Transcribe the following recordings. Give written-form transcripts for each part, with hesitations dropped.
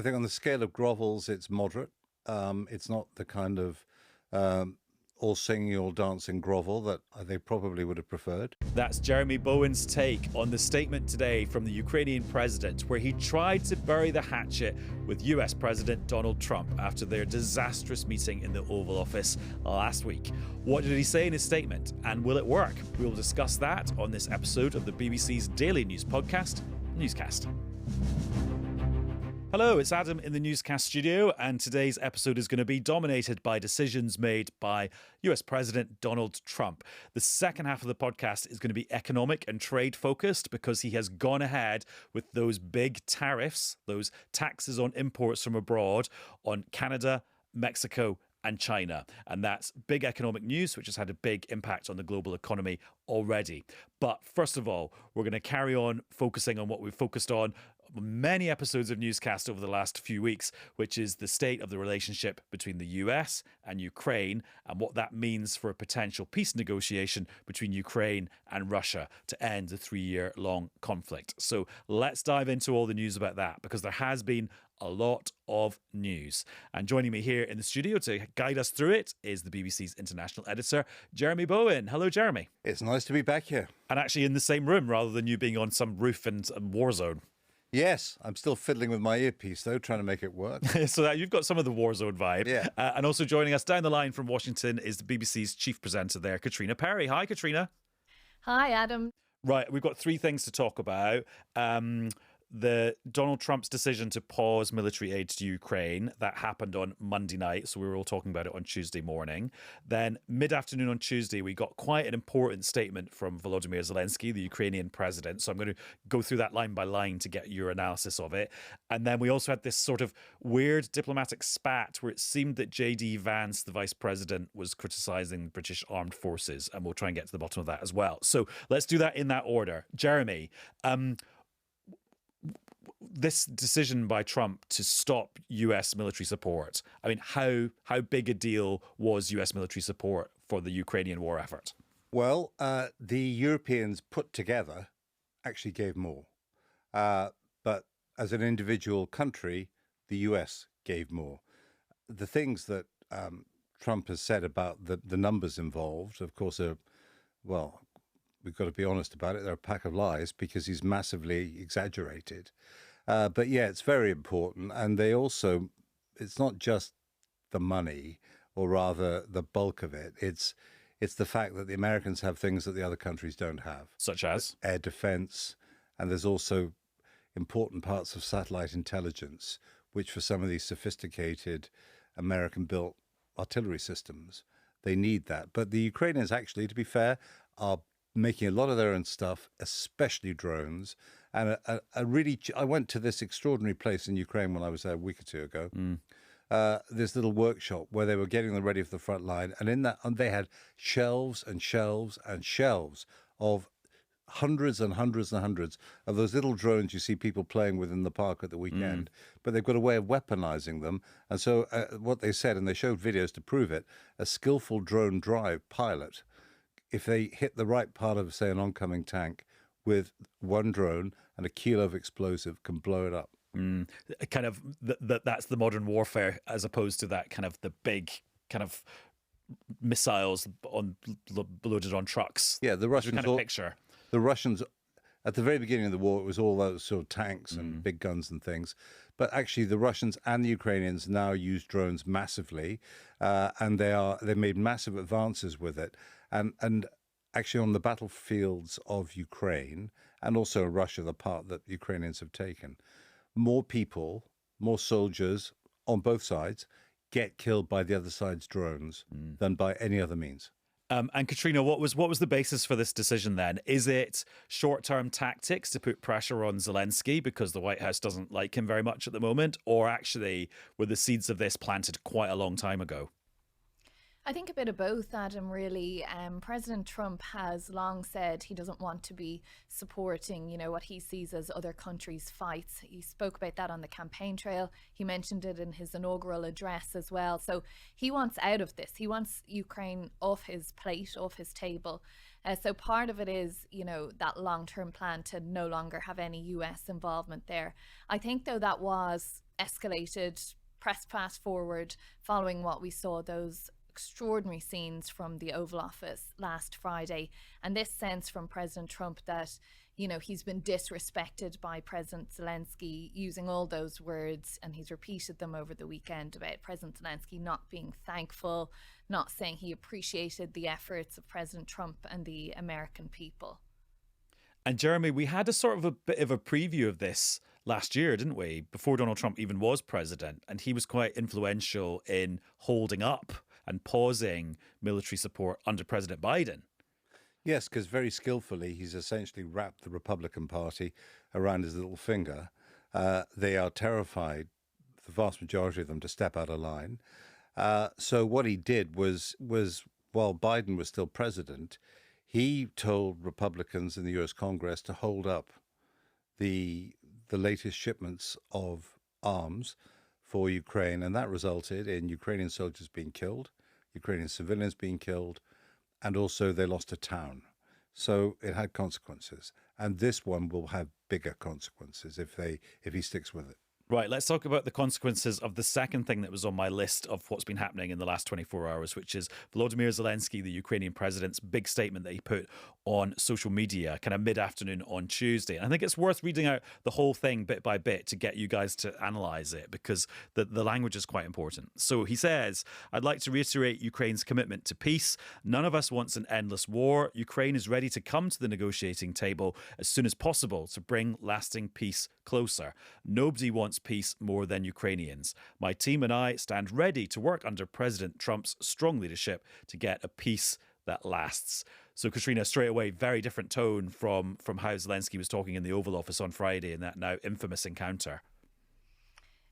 I think on the scale of grovels, it's moderate. It's not the kind of all singing, all dancing grovel that they probably would have preferred. That's Jeremy Bowen's take on the statement today from the Ukrainian president, where he tried to bury the hatchet with US President Donald Trump after their disastrous meeting in the Oval Office last week. What did he say in his statement, and will it work? We will discuss that on this episode of the BBC's daily news podcast, Newscast. Hello, it's Adam in the Newscast studio, and today's episode is going to be dominated by decisions made by US President Donald Trump. The second half of the podcast is going to be economic and trade focused because he has gone ahead with those big tariffs, those taxes on imports from abroad on Canada, Mexico, and China. And that's big economic news, which has had a big impact on the global economy already. But first of all, we're going to carry on focusing on what we've focused on many episodes of Newscast over the last few weeks, which is the state of the relationship between the US and Ukraine and what that means for a potential peace negotiation between Ukraine and Russia to end the 3-year-long conflict. So let's dive into all the news about that, because there has been a lot of news. And joining me here in the studio to guide us through it is the BBC's international editor, Jeremy Bowen. Hello, Jeremy. It's nice to be back here. And actually in the same room rather than you being on some roof in a war zone. Yes, I'm still fiddling with my earpiece, though, trying to make it work. So that you've got some of the war zone vibe. Yeah. And also joining us down the line from Washington is the BBC's chief presenter there, Caitriona Perry. Hi, Caitriona. Hi, Adam. Right, we've got three things to talk about. The Donald Trump's decision to pause military aid to Ukraine, that happened on Monday night, so we were all talking about it on Tuesday morning. Then mid-afternoon on Tuesday, we got quite an important statement from Volodymyr Zelensky, the Ukrainian president. So I'm going to go through that line by line to get your analysis of it. And then we also had this sort of weird diplomatic spat where it seemed that J.D. Vance, the vice president, was criticising the British armed forces, and we'll try and get to the bottom of that as well. So let's do that in that order. Jeremy, this decision by Trump to stop US military support, I mean, how big a deal was US military support for the Ukrainian war effort? Well, the Europeans put together actually gave more. But as an individual country, the US gave more. The things that Trump has said about the numbers involved, of course, we've got to be honest about it, they're a pack of lies because he's massively exaggerated. But yeah, it's very important. And it's not just the money, or rather the bulk of it. It's the fact that the Americans have things that the other countries don't have. Such as? Air defense. And there's also important parts of satellite intelligence, which for some of these sophisticated American-built artillery systems, they need that. But the Ukrainians, actually, to be fair, are making a lot of their own stuff, especially drones. And I went to this extraordinary place in Ukraine when I was there a week or two ago. This little workshop where they were getting them ready for the front line. And in that, they had shelves and shelves and shelves of hundreds and hundreds and hundreds of those little drones you see people playing with in the park at the weekend. But they've got a way of weaponizing them. And so what they said, and they showed videos to prove it, a skillful drone pilot, if they hit the right part of, say, an oncoming tank with one drone and a kilo of explosive, can blow it up. Kind of that's the modern warfare, as opposed to that kind of the big kind of missiles loaded on trucks. Yeah, the Russians kind of picture. The Russians, at the very beginning of the war, it was all those sort of tanks and big guns and things. But actually, the Russians and the Ukrainians now use drones massively, and they made massive advances with it. And actually, on the battlefields of Ukraine and also Russia, the part that the Ukrainians have taken, more people, more soldiers on both sides get killed by the other side's drones than by any other means. And Caitriona, what was the basis for this decision then? Is it short-term tactics to put pressure on Zelensky because the White House doesn't like him very much at the moment? Or actually were the seeds of this planted quite a long time ago? I think a bit of both, Adam, really. President Trump has long said he doesn't want to be supporting, what he sees as other countries' fights. He spoke about that on the campaign trail. He mentioned it in his inaugural address as well. So he wants out of this. He wants Ukraine off his plate, off his table. So part of it is, that long-term plan to no longer have any US involvement there. I think, though, that was escalated, pressed fast forward following what we saw, those extraordinary scenes from the Oval Office last Friday, and this sense from President Trump that, you know, he's been disrespected by President Zelensky, using all those words, and he's repeated them over the weekend about President Zelensky not being thankful, not saying he appreciated the efforts of President Trump and the American people. And Jeremy, we had a sort of a bit of a preview of this last year, didn't we? Before Donald Trump even was president, and he was quite influential in holding up and pausing military support under President Biden. Yes, because very skillfully, he's essentially wrapped the Republican Party around his little finger. They are terrified, the vast majority of them, to step out of line. So what he did was while Biden was still president, he told Republicans in the US Congress to hold up the latest shipments of arms for Ukraine. And that resulted in Ukrainian soldiers being killed, Ukrainian civilians being killed, and also they lost a town. So it had consequences. And this one will have bigger consequences if he sticks with it. Right, let's talk about the consequences of the second thing that was on my list of what's been happening in the last 24 hours, which is Volodymyr Zelensky, the Ukrainian president's big statement that he put on social media kind of mid-afternoon on Tuesday. And I think it's worth reading out the whole thing bit by bit to get you guys to analyse it, because the language is quite important. So he says, "I'd like to reiterate Ukraine's commitment to peace. None of us wants an endless war. Ukraine is ready to come to the negotiating table as soon as possible to bring lasting peace closer. Nobody wants peace more than Ukrainians. My team and I stand ready to work under President Trump's strong leadership to get a peace that lasts." So, Caitriona, straight away, very different tone from how Zelensky was talking in the Oval Office on Friday in that now infamous encounter.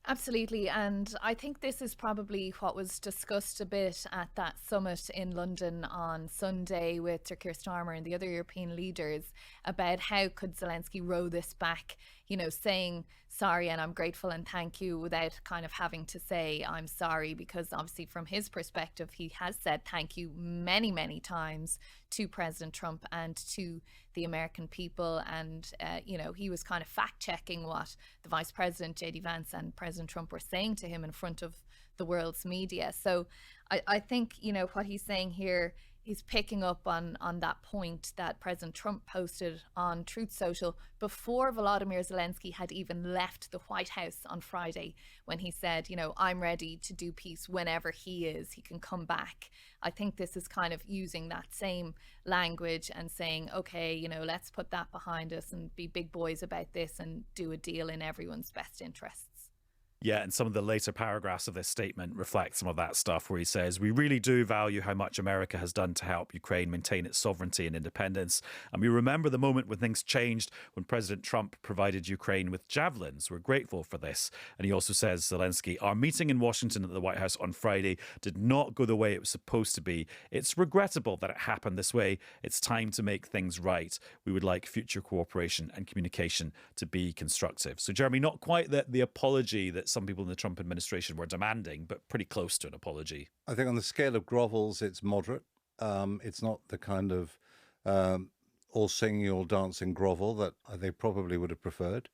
Absolutely. And I think this is probably what was discussed a bit at that summit in London on Sunday with Sir Keir Starmer and the other European leaders about how could Zelensky row this back, you know, saying sorry and I'm grateful and thank you without kind of having to say I'm sorry, because obviously from his perspective, he has said thank you many, many times to President Trump and to the American people. And, you know, he was kind of fact checking what the Vice President, J.D. Vance, and President Trump were saying to him in front of the world's media. So I think, you know, what he's saying here, he's picking up on that point that President Trump posted on Truth Social before Volodymyr Zelensky had even left the White House on Friday, when he said, you know, I'm ready to do peace whenever he is. He can come back. I think this is kind of using that same language and saying, okay, you know, let's put that behind us and be big boys about this and do a deal in everyone's best interests. Yeah, and some of the later paragraphs of this statement reflect some of that stuff, where he says, "We really do value how much America has done to help Ukraine maintain its sovereignty and independence. And we remember the moment when things changed, when President Trump provided Ukraine with javelins. We're grateful for this." And he also says, Zelensky, "Our meeting in Washington at the White House on Friday did not go the way it was supposed to be. It's regrettable that it happened this way. It's time to make things right. We would like future cooperation and communication to be constructive." So, Jeremy, not quite the apology that some people in the Trump administration were demanding, but pretty close to an apology. I think on the scale of grovels, it's moderate. It's not the kind of all singing, all dancing grovel that they probably would have preferred.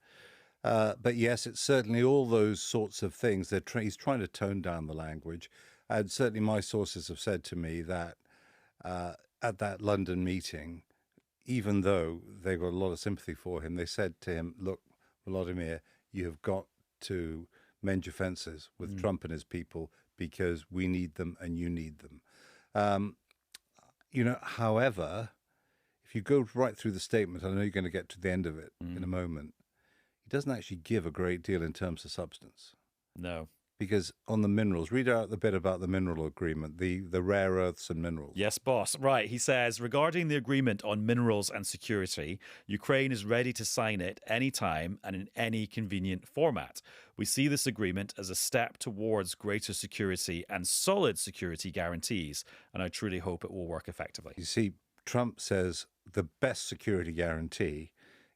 But yes, it's certainly all those sorts of things. He's trying to tone down the language. And certainly my sources have said to me that at that London meeting, even though they got a lot of sympathy for him, they said to him, look, Volodymyr, you have got to mend your fences with Trump and his people, because we need them and you need them. You know, however, if you go right through the statement, I know you're going to get to the end of it in a moment, he doesn't actually give a great deal in terms of substance. No. Because on the minerals, read out the bit about the mineral agreement, the rare earths and minerals. Yes, boss. Right. He says, regarding the agreement on minerals and security, Ukraine is ready to sign it anytime and in any convenient format. We see this agreement as a step towards greater security and solid security guarantees, and I truly hope it will work effectively. You see, Trump says the best security guarantee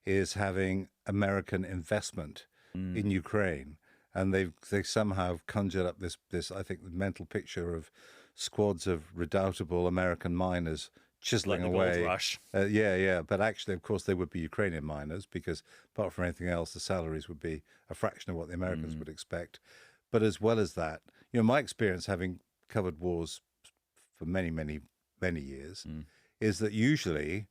is having American investment in Ukraine. And they somehow conjured up this I think the mental picture of squads of redoubtable American miners chiseling like the away. gold rush. Yeah. But actually, of course, they would be Ukrainian miners because apart from anything else, the salaries would be a fraction of what the Americans would expect. But as well as that, my experience having covered wars for many, many, many years is that usually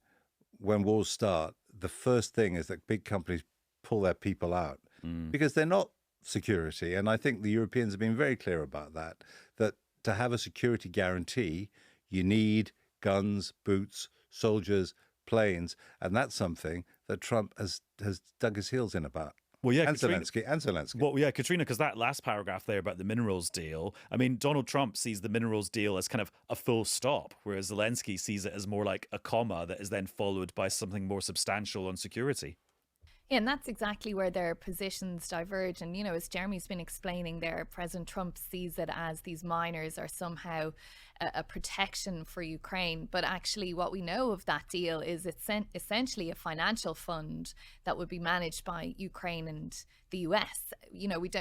when wars start, the first thing is that big companies pull their people out because they're not security. And I think the Europeans have been very clear about that to have a security guarantee, you need guns, boots, soldiers, planes. And that's something that Trump has dug his heels in about. Well, yeah, Zelensky. Well, yeah, Caitriona, because that last paragraph there about the minerals deal, I mean, Donald Trump sees the minerals deal as kind of a full stop, whereas Zelensky sees it as more like a comma that is then followed by something more substantial on security. Yeah, and that's exactly where their positions diverge. And, as Jeremy's been explaining there, President Trump sees it as these miners are somehow a protection for Ukraine. But actually, what we know of that deal is it's essentially a financial fund that would be managed by Ukraine and the US.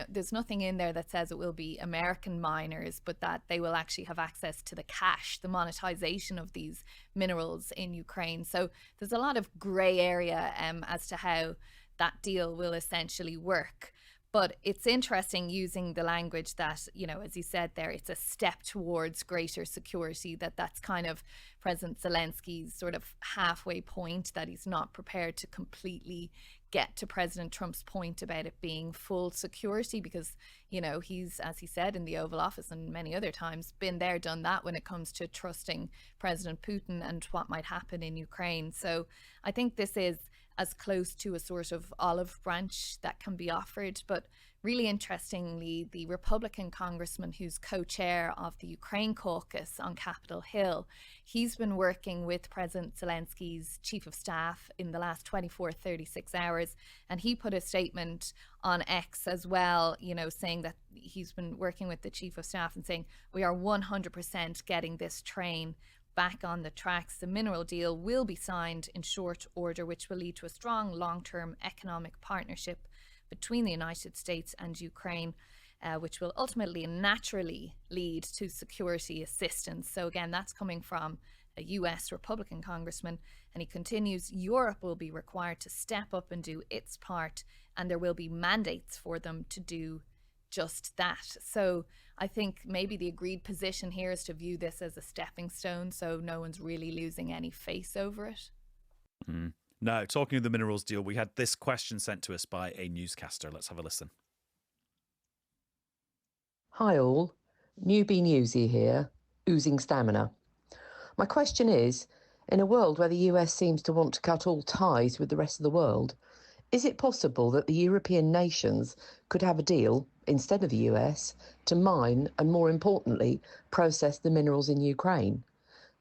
There's nothing in there that says it will be American miners, but that they will actually have access to the cash, the monetization of these minerals in Ukraine. So there's a lot of grey area as to how that deal will essentially work. But it's interesting using the language that, as you said there, it's a step towards greater security, that's kind of President Zelensky's sort of halfway point, that he's not prepared to completely get to President Trump's point about it being full security because, he's, as he said in the Oval Office and many other times, been there, done that when it comes to trusting President Putin and what might happen in Ukraine. So I think this is as close to a sort of olive branch that can be offered. But really interestingly, the Republican congressman who's co-chair of the Ukraine caucus on Capitol Hill, he's been working with President Zelensky's chief of staff in the last 36 hours. And he put a statement on X as well, saying that he's been working with the chief of staff and saying, we are 100% getting this train back on the tracks. The mineral deal will be signed in short order, which will lead to a strong long-term economic partnership between the United States and Ukraine, which will ultimately and naturally lead to security assistance. So again, that's coming from a US Republican congressman. And he continues, Europe will be required to step up and do its part, and there will be mandates for them to do just that. So I think maybe the agreed position here is to view this as a stepping stone, so no one's really losing any face over it. Now, talking of the minerals deal, we had this question sent to us by a newscaster. Let's have a listen. Hi all, newbie newsy here, oozing stamina. My question is, in a world where the US seems to want to cut all ties with the rest of the world, is it possible that the European nations could have a deal, instead of the US, to mine and, more importantly, process the minerals in Ukraine?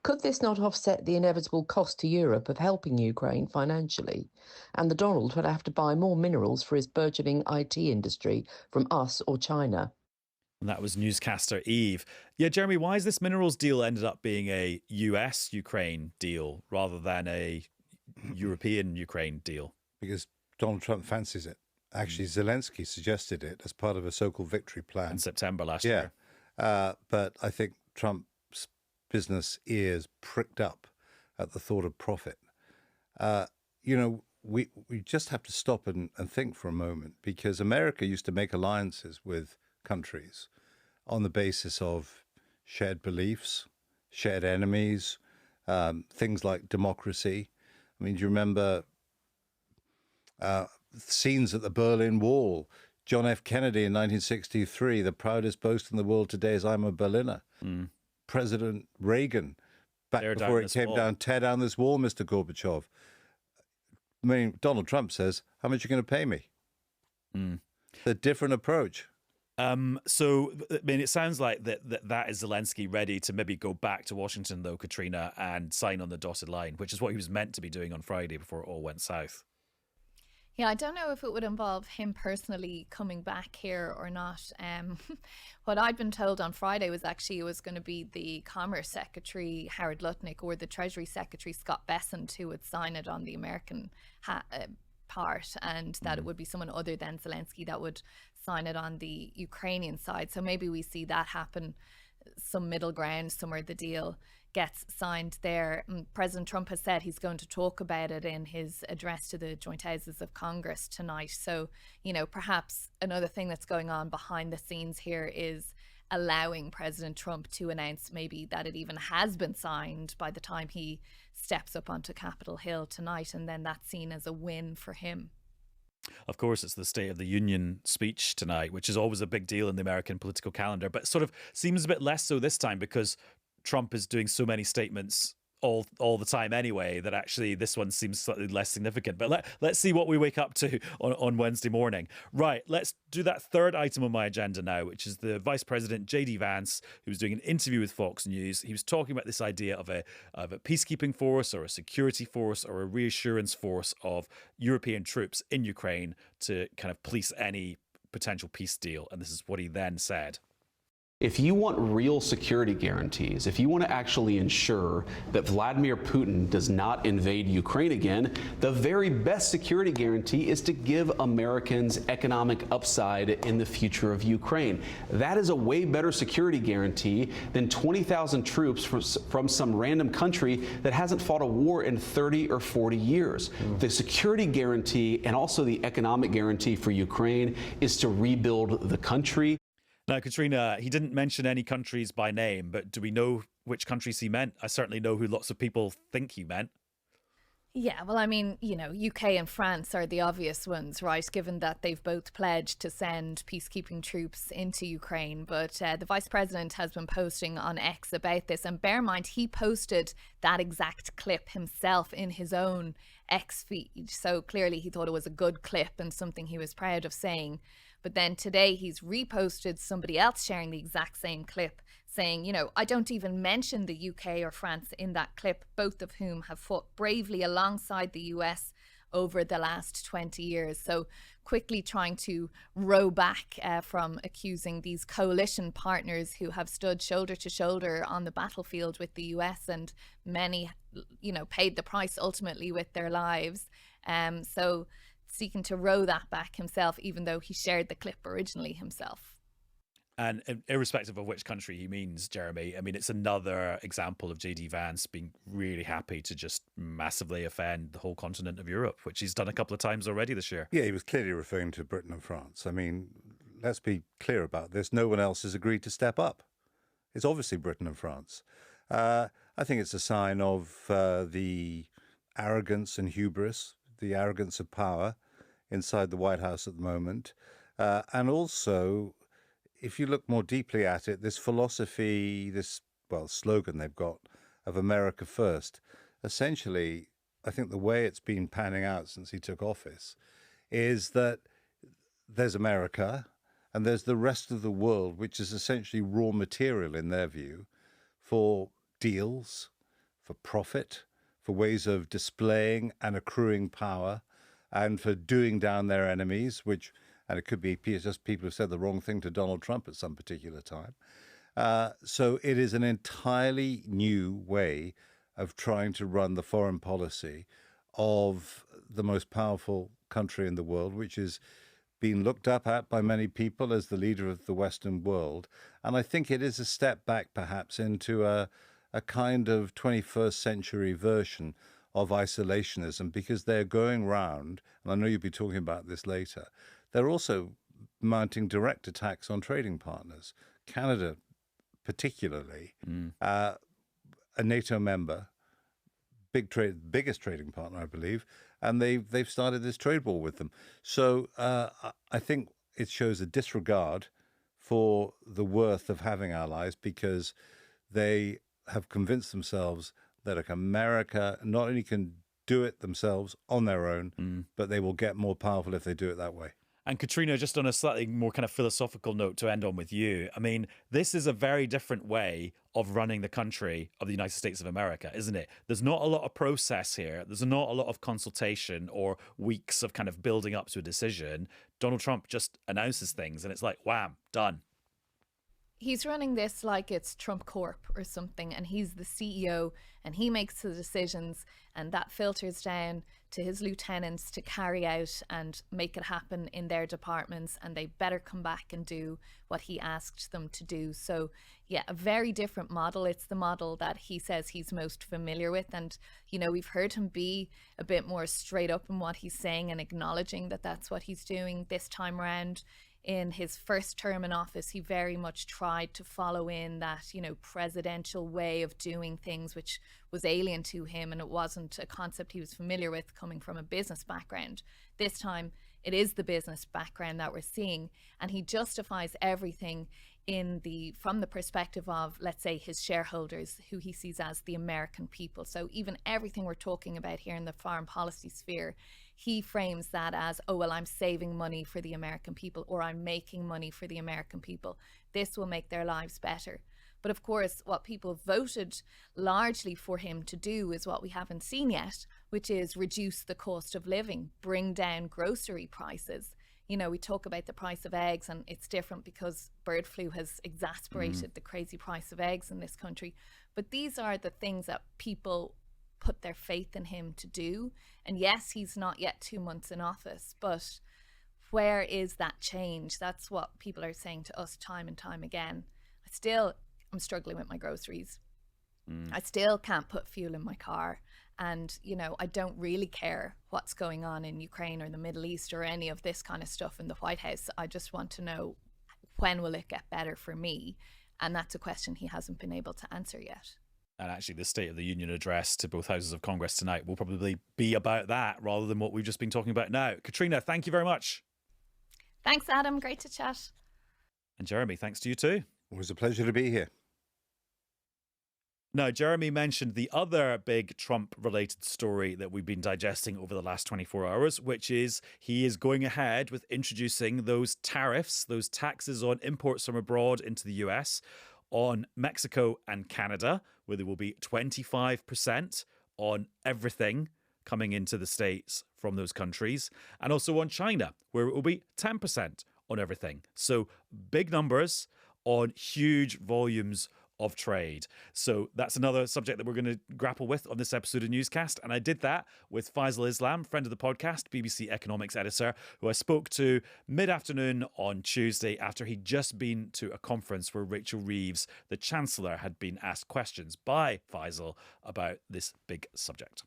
Could this not offset the inevitable cost to Europe of helping Ukraine financially? And the Donald would have to buy more minerals for his burgeoning IT industry from us or China. And that was newscaster Eve. Yeah, Jeremy, why is this minerals deal ended up being a US-Ukraine deal rather than a European-Ukraine deal? Because Donald Trump fancies it. Actually, Zelensky suggested it as part of a so-called victory plan. In September last year. But I think Trump's business ears pricked up at the thought of profit. We just have to stop and think for a moment, because America used to make alliances with countries on the basis of shared beliefs, shared enemies, things like democracy. I mean, do you remember scenes at the Berlin Wall? John F. Kennedy in 1963, the proudest boast in the world today is I'm a Berliner. President Reagan, back before it came down, tear down this wall, Mr. Gorbachev. I mean, Donald Trump says, how much are you going to pay me? A different approach. So, I mean, it sounds like that is Zelensky ready to maybe go back to Washington, though, Caitriona, and sign on the dotted line, which is what he was meant to be doing on Friday before it all went south. Yeah, I don't know if it would involve him personally coming back here or not. What I'd been told on Friday was actually it was going to be the Commerce Secretary, Howard Lutnick, or the Treasury Secretary, Scott Bessent, who would sign it on the American part, and that it would be someone other than Zelensky that would sign it on the Ukrainian side. So maybe we see that happen, some middle ground somewhere the deal gets signed there. President Trump has said he's going to talk about it in his address to the joint houses of Congress tonight. So, perhaps another thing that's going on behind the scenes here is allowing President Trump to announce maybe that it even has been signed by the time he steps up onto Capitol Hill tonight, and then that's seen as a win for him. Of course, it's the State of the Union speech tonight, which is always a big deal in the American political calendar, but sort of seems a bit less so this time because Trump is doing so many statements all the time anyway, that actually this one seems slightly less significant. But let's see what we wake up to on Wednesday morning. Right, let's do that third item on my agenda now, which is the Vice President J.D. Vance, who was doing an interview with Fox News. He was talking about this idea of a peacekeeping force or a security force or a reassurance force of European troops in Ukraine to kind of police any potential peace deal. And this is what he then said. If you want real security guarantees, if you want to actually ensure that Vladimir Putin does not invade Ukraine again, the very best security guarantee is to give Americans economic upside in the future of Ukraine. That is a way better security guarantee than 20,000 troops from some random country that hasn't fought a war in 30 or 40 years. The security guarantee and also the economic guarantee for Ukraine is to rebuild the country. Now, Caitriona, he didn't mention any countries by name, but do we know which countries he meant? I certainly know who lots of people think he meant. Yeah, well, I mean, UK and France are the obvious ones, right, given that they've both pledged to send peacekeeping troops into Ukraine. But the Vice President has been posting on X about this. And bear in mind, he posted that exact clip himself in his own X feed. So clearly he thought it was a good clip and something he was proud of saying. But then today he's reposted somebody else sharing the exact same clip saying, I don't even mention the UK or France in that clip, both of whom have fought bravely alongside the US over the last 20 years. So quickly trying to row back from accusing these coalition partners who have stood shoulder to shoulder on the battlefield with the US, and many, paid the price ultimately with their lives. So seeking to row that back himself, even though he shared the clip originally himself. And irrespective of which country he means, Jeremy, I mean, it's another example of J.D. Vance being really happy to just massively offend the whole continent of Europe, which he's done a couple of times already this year. Yeah, he was clearly referring to Britain and France. I mean, let's be clear about this. No one else has agreed to step up. It's obviously Britain and France. I think it's a sign of the arrogance and hubris, the arrogance of power inside the White House at the moment. And also, if you look more deeply at it, this philosophy, this slogan they've got of America first, essentially, I think the way it's been panning out since he took office is that there's America and there's the rest of the world, which is essentially raw material in their view for deals, for profit, for ways of displaying and accruing power, and for doing down their enemies, and it could be just people who said the wrong thing to Donald Trump at some particular time. So it is an entirely new way of trying to run the foreign policy of the most powerful country in the world, which is being looked up at by many people as the leader of the Western world. And I think it is a step back, perhaps, into a kind of 21st century version of isolationism, because they're going round, and I know you'll be talking about this later, they're also mounting direct attacks on trading partners. Canada, particularly, a NATO member, biggest trading partner, I believe, and they've started this trade war with them. So I think it shows a disregard for the worth of having allies, because they have convinced themselves that America not only can do it themselves on their own, but they will get more powerful if they do it that way. And Caitriona, just on a slightly more kind of philosophical note to end on with you, I mean, this is a very different way of running the country of the United States of America, isn't it? There's not a lot of process here. There's not a lot of consultation or weeks of kind of building up to a decision. Donald Trump just announces things and it's like, wham, done. He's running this like it's Trump Corp or something, and he's the CEO and he makes the decisions, and that filters down to his lieutenants to carry out and make it happen in their departments, and they better come back and do what he asked them to do. So yeah, a very different model. It's the model that he says he's most familiar with. And, you know, we've heard him be a bit more straight up in what he's saying and acknowledging that that's what he's doing this time around. In his first term in office, he very much tried to follow in that, you know, presidential way of doing things, which was alien to him, and it wasn't a concept he was familiar with coming from a business background. This time, it is the business background that we're seeing, and he justifies everything from the perspective of, let's say, his shareholders, who he sees as the American people. So even everything we're talking about here in the foreign policy sphere, he frames that as, oh, well, I'm saving money for the American people, or I'm making money for the American people. This will make their lives better. But of course, what people voted largely for him to do is what we haven't seen yet, which is reduce the cost of living, bring down grocery prices. You know, we talk about the price of eggs, and it's different because bird flu has exasperated the crazy price of eggs in this country. But these are the things that people put their faith in him to do. And yes, he's not yet 2 months in office, but where is that change? That's what people are saying to us time and time again. I'm struggling with my groceries. I still can't put fuel in my car. And, you know, I don't really care what's going on in Ukraine or the Middle East or any of this kind of stuff in the White House. I just want to know, when will it get better for me? And that's a question he hasn't been able to answer yet. And actually, the State of the Union address to both houses of Congress tonight will probably be about that rather than what we've just been talking about now. Caitriona, thank you very much. Thanks, Adam. Great to chat. And Jeremy, thanks to you too. It was a pleasure to be here. Now, Jeremy mentioned the other big Trump-related story that we've been digesting over the last 24 hours, which is he is going ahead with introducing those tariffs, those taxes on imports from abroad into the US, on Mexico and Canada, where there will be 25% on everything coming into the States from those countries, and also on China, where it will be 10% on everything. So big numbers on huge volumes of trade. So that's another subject that we're going to grapple with on this episode of Newscast. And I did that with Faisal Islam, friend of the podcast, BBC economics editor, who I spoke to mid-afternoon on Tuesday after he'd just been to a conference where Rachel Reeves, the Chancellor, had been asked questions by Faisal about this big subject.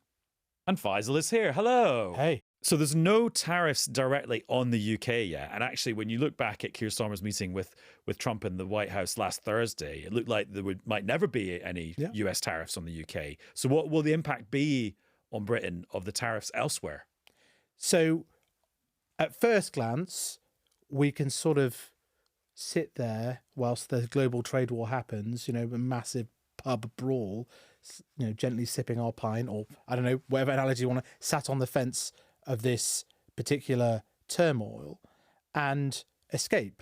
And Faisal is here. Hello. Hey. So there's no tariffs directly on the UK yet. And actually, when you look back at Keir Starmer's meeting with Trump in the White House last Thursday, it looked like there might never be any US tariffs on the UK. So what will the impact be on Britain of the tariffs elsewhere? So at first glance, we can sort of sit there whilst the global trade war happens, you know, a massive pub brawl, you know, gently sipping our pint, or I don't know, whatever analogy you want to, sat on the fence of this particular turmoil and escape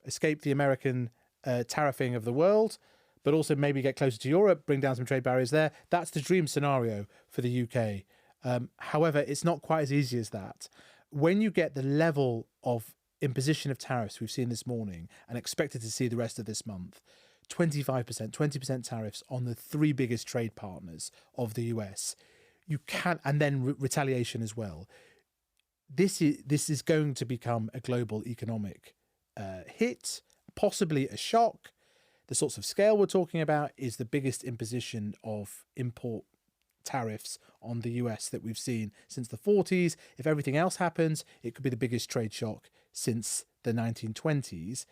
the American tariffing of the world, but also maybe get closer to Europe, bring down some trade barriers there. That's the dream scenario for the UK. However, it's not quite as easy as that. When you get the level of imposition of tariffs we've seen this morning and expected to see the rest of this month, 25%, 20% tariffs on the three biggest trade partners of the US, you can't, and then retaliation as well. This is going to become a global economic hit, possibly a shock. The sorts of scale we're talking about is the biggest imposition of import tariffs on the US that we've seen since the 40s. If everything else happens, it could be the biggest trade shock since the 1920s.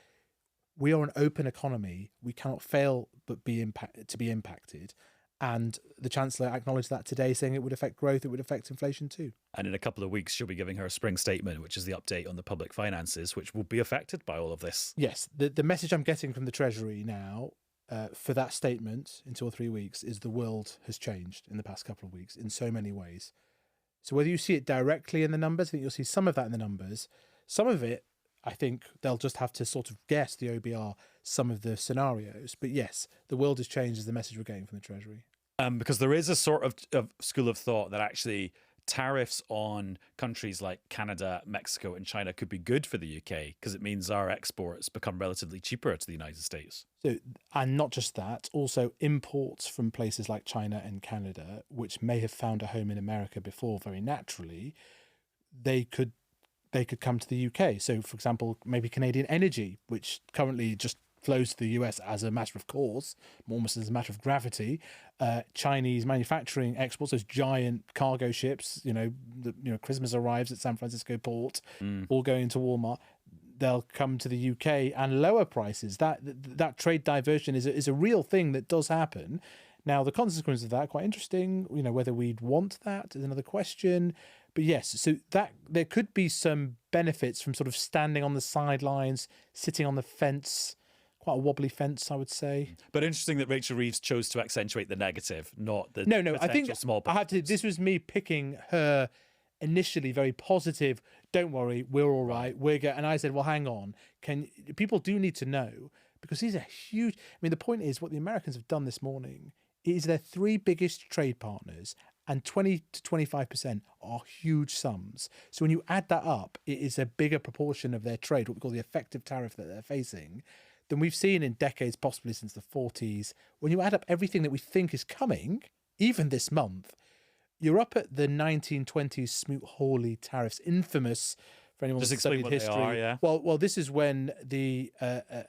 We are an open economy. We cannot fail but be impacted. And the Chancellor acknowledged that today, saying it would affect growth, it would affect inflation too. And in a couple of weeks, she'll be giving her spring statement, which is the update on the public finances, which will be affected by all of this. Yes, the message I'm getting from the Treasury now for that statement in 2 or 3 weeks is the world has changed in the past couple of weeks in so many ways. So whether you see it directly in the numbers, I think you'll see some of that in the numbers. Some of it, I think they'll just have to sort of guess, the OBR, some of the scenarios. But yes, the world has changed is the message we're getting from the Treasury. Because there is a sort of school of thought that actually tariffs on countries like Canada, Mexico, and China could be good for the UK because it means our exports become relatively cheaper to the United States. So, and not just that, also imports from places like China and Canada, which may have found a home in America before, very naturally, they could come to the UK. So, for example, maybe Canadian energy, which currently just flows to the US as a matter of course, almost as a matter of gravity. Chinese manufacturing exports, those giant cargo ships, Christmas arrives at San Francisco port, all going to Walmart. They'll come to the UK and lower prices. That trade diversion is a real thing that does happen. Now, the consequences of that are quite interesting. Whether we'd want that is another question. But yes, so that there could be some benefits from sort of standing on the sidelines, sitting on the fence. Quite a wobbly fence, I would say. But interesting that Rachel Reeves chose to accentuate the negative, not the no. I think small I had to. This was me picking her initially very positive. Don't worry, we're all right. We're good. And I said, well, hang on. People do need to know because these are huge. I mean, the point is what the Americans have done this morning is their three biggest trade partners, and 20 to 25% are huge sums. So when you add that up, it is a bigger proportion of their trade, what we call the effective tariff that they're facing, than we've seen in decades, possibly since the 40s. When you add up everything that we think is coming, even this month, you're up at the 1920s Smoot-Hawley tariffs, infamous for anyone who's studied history. They are, yeah. Well, this is when the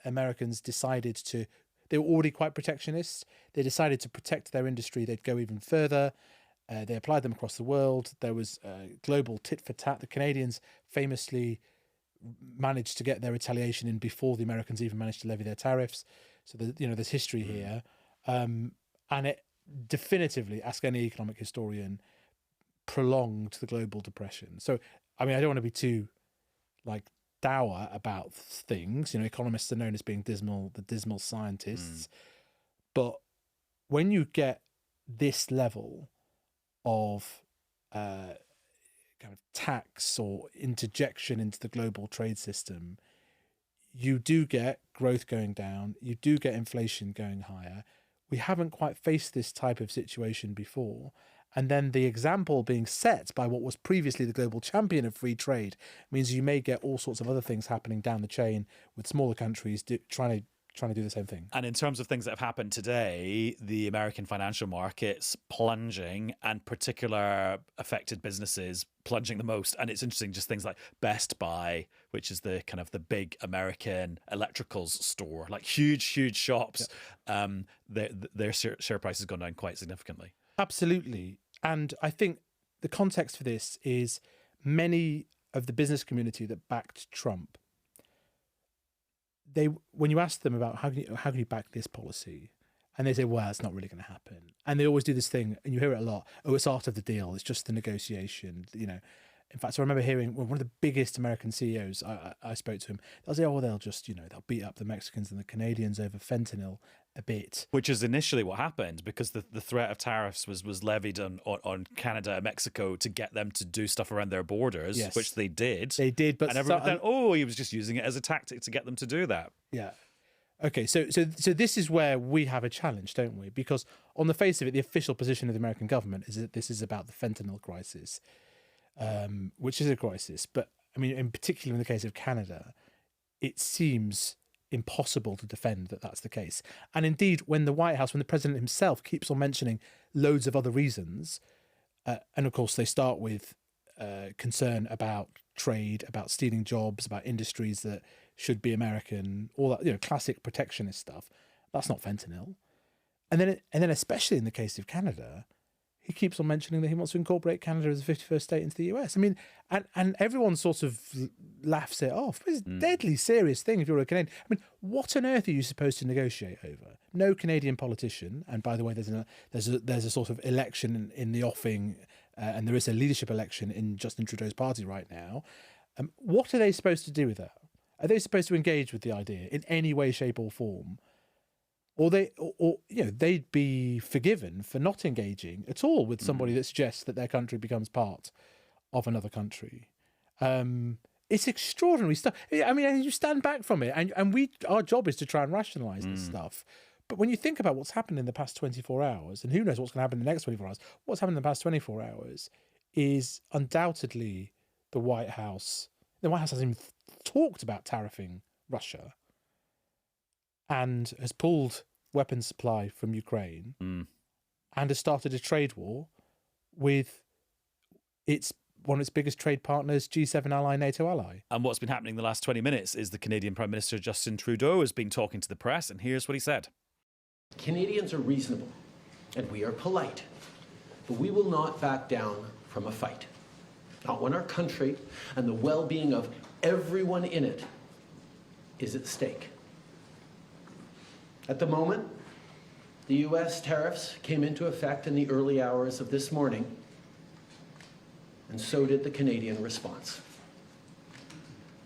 Americans decided to. They were already quite protectionist. They decided to protect their industry. They'd go even further. They applied them across the world. There was global tit for tat. The Canadians famously managed to get their retaliation in before the Americans even managed to levy their tariffs. So there's history here, and it definitively, ask any economic historian, prolonged the global depression. So I mean, I don't want to be too dour about things. Economists are known as being the dismal scientists, but when you get this level of kind of tax or interjection into the global trade system, you do get growth going down, you do get inflation going higher. We haven't quite faced this type of situation before. And then the example being set by what was previously the global champion of free trade means you may get all sorts of other things happening down the chain with smaller countries trying to do the same thing. And in terms of things that have happened today, the American financial markets plunging and particular affected businesses plunging the most. And it's interesting, just things like Best Buy, which is the kind of the big American electricals store, like huge shops. Yep. Their share price has gone down quite significantly. Absolutely. And I think the context for this is many of the business community that backed Trump, when you ask them about how can you back this policy, and they say, well, it's not really going to happen. And they always do this thing, and you hear it a lot. Oh, it's art of the deal. It's just the negotiation. In fact, I remember hearing one of the biggest American CEOs, I spoke to him, they'll say, oh, they'll just, they'll beat up the Mexicans and the Canadians over fentanyl a bit. Which is initially what happened, because the threat of tariffs was levied on Canada and Mexico to get them to do stuff around their borders, yes. Which they did. They did, but and everyone thought, he was just using it as a tactic to get them to do that. Yeah. Okay, so this is where we have a challenge, don't we? Because on the face of it, the official position of the American government is that this is about the fentanyl crisis, which is a crisis. But I mean, in particular in the case of Canada, it seems impossible to defend that that's the case. And indeed, when the White House, when the president himself keeps on mentioning loads of other reasons, and of course they start with concern about trade, about stealing jobs, about industries that should be American, all that, classic protectionist stuff. That's not fentanyl. And then especially in the case of Canada, he keeps on mentioning that he wants to incorporate Canada as a 51st state into the US. I mean, and everyone sort of laughs it off. It's a deadly serious thing if you're a Canadian. I mean, what on earth are you supposed to negotiate over? No Canadian politician, and by the way, there's a sort of election in the offing, and there is a leadership election in Justin Trudeau's party right now. What are they supposed to do with that? Are they supposed to engage with the idea in any way, shape, or form? Or they'd be forgiven for not engaging at all with somebody that suggests that their country becomes part of another country. It's extraordinary stuff. I mean, you stand back from it, and our job is to try and rationalise this stuff. But when you think about what's happened in the past 24 hours, and who knows what's going to happen in the next 24 hours, what's happened in the past 24 hours is undoubtedly the White House. The White House hasn't even talked about tariffing Russia and has pulled weapons supply from Ukraine and has started a trade war with one of its biggest trade partners, G7 ally, NATO ally. And what's been happening the last 20 minutes is the Canadian Prime Minister Justin Trudeau has been talking to the press, and here's what he said. Canadians are reasonable and we are polite, but we will not back down from a fight. Not when our country and the well-being of everyone in it is at stake. At the moment, the U.S. tariffs came into effect in the early hours of this morning, and so did the Canadian response.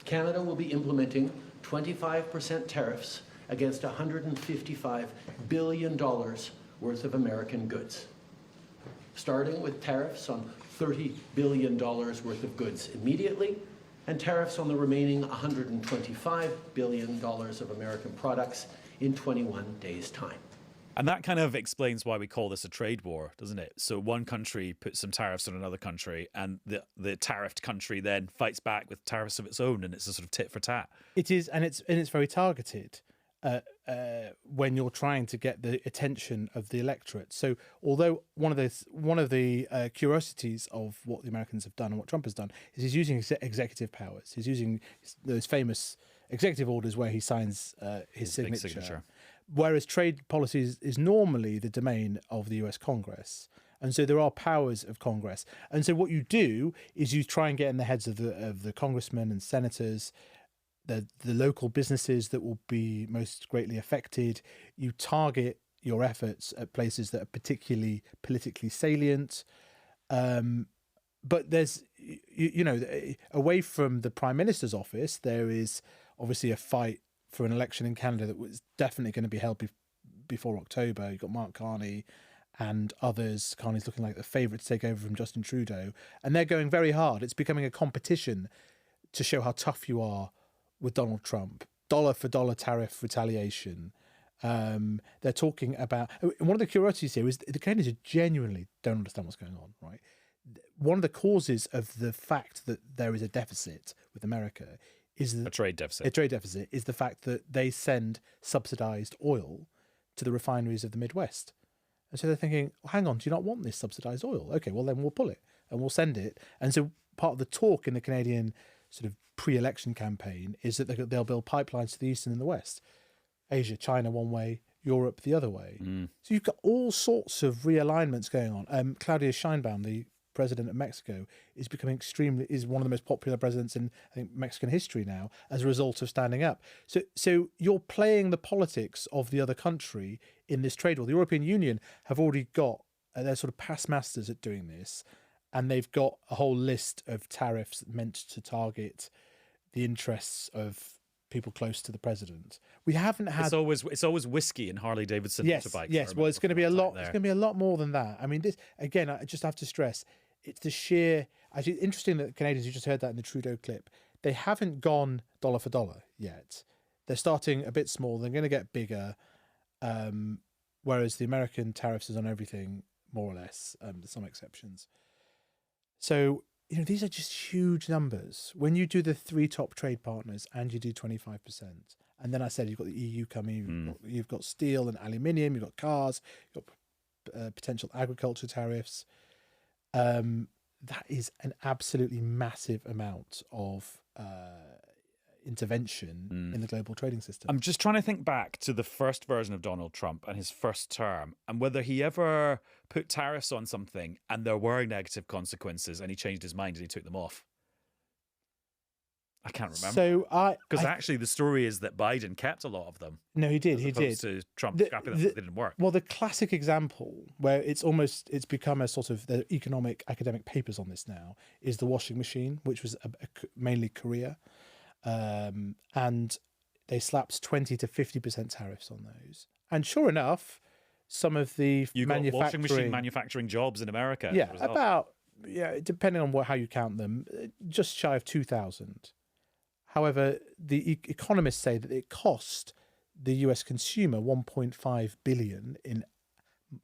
Canada will be implementing 25% tariffs against $155 billion worth of American goods, starting with tariffs on $30 billion worth of goods immediately, and tariffs on the remaining $125 billion of American products in 21 days' time. And that kind of explains why we call this a trade war, doesn't it? So one country puts some tariffs on another country, and the tariffed country then fights back with tariffs of its own, and it's a sort of tit for tat. It is, and it's very targeted when you're trying to get the attention of the electorate. So, although one of the curiosities of what the Americans have done and what Trump has done is he's using executive powers. He's using those famous executive orders where he signs his signature. Whereas trade policy is normally the domain of the US Congress. And so there are powers of Congress. And so what you do is you try and get in the heads of the congressmen and senators, the local businesses that will be most greatly affected. You target your efforts at places that are particularly politically salient. But there's, away from the Prime Minister's office, there is obviously a fight for an election in Canada that was definitely going to be held before October. You've got Mark Carney and others. Carney's looking like the favourite to take over from Justin Trudeau. And they're going very hard. It's becoming a competition to show how tough you are with Donald Trump. Dollar for dollar tariff retaliation. They're talking about... One of the curiosities here is the Canadians genuinely don't understand what's going on, right? One of the causes of the fact that there is a deficit with America is a trade deficit. A trade deficit is the fact that they send subsidized oil to the refineries of the Midwest. And so they're thinking, well, hang on, do you not want this subsidized oil? Okay, well, then we'll pull it and we'll send it. And so part of the talk in the Canadian sort of pre-election campaign is that they'll build pipelines to the east and the west. Asia, China one way, Europe the other way. So you've got all sorts of realignments going on. Claudia Sheinbaum, the president of Mexico, is becoming is one of the most popular presidents in, I think, Mexican history now as a result of standing up. So you're playing the politics of the other country in this trade war. The European Union have already got, they're sort of past masters at doing this, and they've got a whole list of tariffs meant to target the interests of people close to the president. We haven't had. It's always whiskey and Harley Davidson motorbikes. Yes. Well, it's going to be a lot. It's going to be a lot more than that. I mean, this again. I just have to stress. It's the sheer. Actually, interesting that the Canadians, you just heard that in the Trudeau clip, they haven't gone dollar for dollar yet. They're starting a bit small. They're going to get bigger. Whereas the American tariffs is on everything, more or less. There's some exceptions. So, these are just huge numbers. When you do the three top trade partners and you do 25%, and then I said you've got the EU coming, you've got steel and aluminium, you've got cars, you've got potential agriculture tariffs. That is an absolutely massive amount of intervention in the global trading system. I'm just trying to think back to the first version of Donald Trump and his first term, and whether he ever put tariffs on something and there were negative consequences and he changed his mind and he took them off. I can't remember. So because actually the story is that Biden kept a lot of them. No, he did. As opposed to Trump scrapping them, they didn't work. Well, the classic example where it's become a sort of the economic academic papers on this now is the washing machine, which was mainly Korea. And they slapped 20 to 50% tariffs on those. And sure enough, some of the washing machine manufacturing jobs in America. Depending on how you count them, just shy of 2,000. However, the economists say that it cost the US consumer $1.5 billion in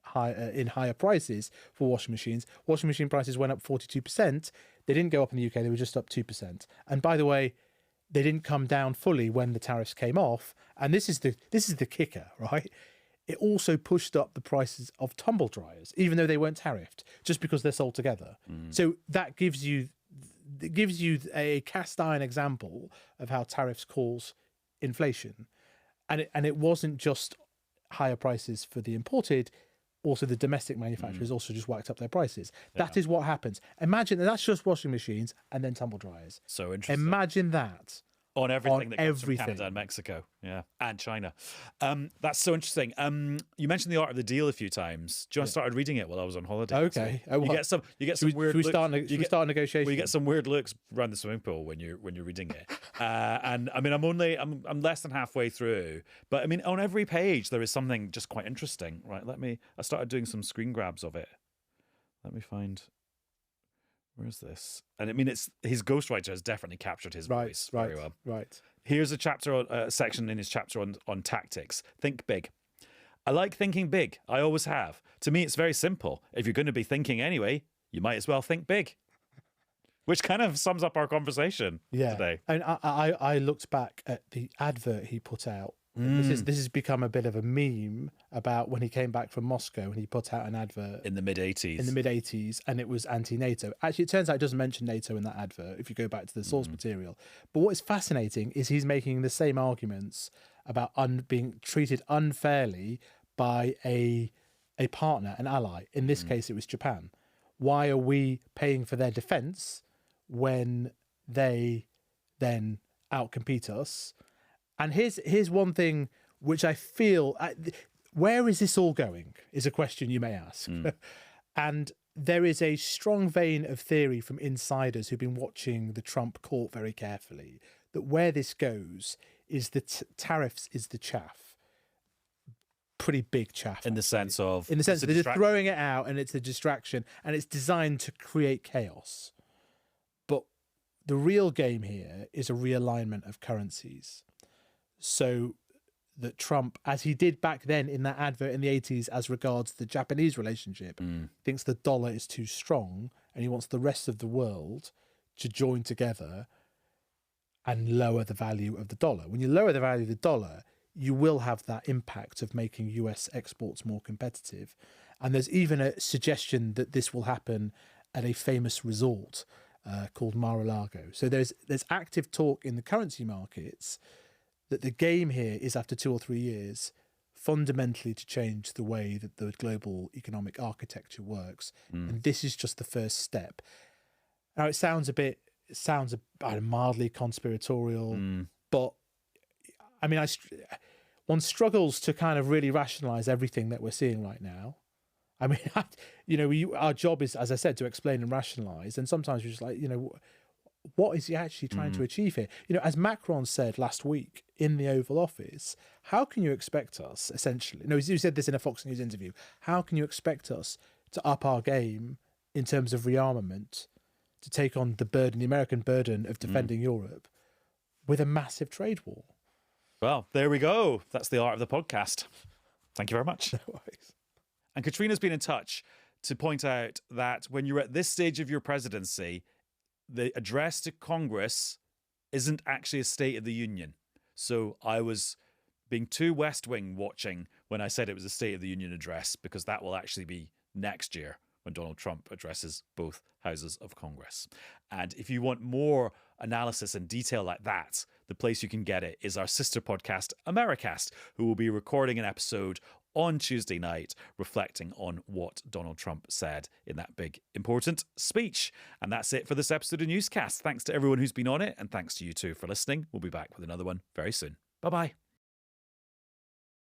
higher prices for washing machines. Washing machine prices went up 42%. They didn't go up in the UK; they were just up 2%. And by the way, they didn't come down fully when the tariffs came off. And this is the kicker, right? It also pushed up the prices of tumble dryers, even though they weren't tariffed, just because they're sold together. So that gives you a cast iron example of how tariffs cause inflation. And it wasn't just higher prices for the imported, also the domestic manufacturers also just whacked up their prices. That is what happens. Imagine that's just washing machines and then tumble dryers. So interesting. Imagine that. On everything that comes from Canada and Mexico, and China. That's so interesting. You mentioned The Art of the Deal a few times. John started reading it while I was on holiday. Okay, so you get some weird. Should we start a negotiation? Well, you get some weird looks around the swimming pool when you're reading it. And I mean, I'm less than halfway through, but I mean, on every page there is something just quite interesting. Right? I started doing some screen grabs of it. Let me find. Where's this? And I mean, it's his ghostwriter has definitely captured his voice very well. Right. Here's a section in his chapter on tactics. Think big. I like thinking big. I always have. To me, it's very simple. If you're going to be thinking anyway, you might as well think big. Which kind of sums up our conversation today. And I looked back at the advert he put out. This has become a bit of a meme about when he came back from Moscow and he put out an advert in the mid-80s. And it was anti-NATO. Actually, it turns out it doesn't mention NATO in that advert if you go back to the source material. But what is fascinating is he's making the same arguments about being treated unfairly by a partner, an ally. In this case, it was Japan. Why are we paying for their defense when they then outcompete us? And here's one thing which I feel, where is this all going is a question you may ask. And there is a strong vein of theory from insiders who've been watching the Trump court very carefully, that where this goes is that tariffs is the chaff. Pretty big chaff. In the sense that they're just throwing it out and it's a distraction and it's designed to create chaos. But the real game here is a realignment of currencies. So that Trump, as he did back then in that advert in the 80s as regards the Japanese relationship, thinks the dollar is too strong and he wants the rest of the world to join together and lower the value of the dollar. When you lower the value of the dollar, you will have that impact of making US exports more competitive. And there's even a suggestion that this will happen at a famous resort called Mar-a-Lago. So there's active talk in the currency markets that the game here is, after 2 or 3 years, fundamentally to change the way that the global economic architecture works. And this is just the first step. Now, it sounds mildly conspiratorial, but I mean, one struggles to kind of really rationalize everything that we're seeing right now. I mean, our job is, as I said, to explain and rationalize. And sometimes we're just like, what is he actually trying to achieve here? As Macron said last week in the Oval Office, how can you expect us, essentially, he said this in a Fox News interview, how can you expect us to up our game in terms of rearmament to take on the American burden of defending Europe with a massive trade war? Well, there we go. That's the art of the podcast. Thank you very much. No worries. And Caitriona's been in touch to point out that when you're at this stage of your presidency, the address to Congress isn't actually a State of the Union. So I was being too West Wing watching when I said it was a State of the Union address, because that will actually be next year when Donald Trump addresses both houses of Congress. And if you want more analysis and detail like that, the place you can get it is our sister podcast, Americast, who will be recording an episode on Tuesday night reflecting on what Donald Trump said in that big, important speech. And that's it for this episode of Newscast. Thanks to everyone who's been on it, and thanks to you too for listening. We'll be back with another one very soon. Bye-bye.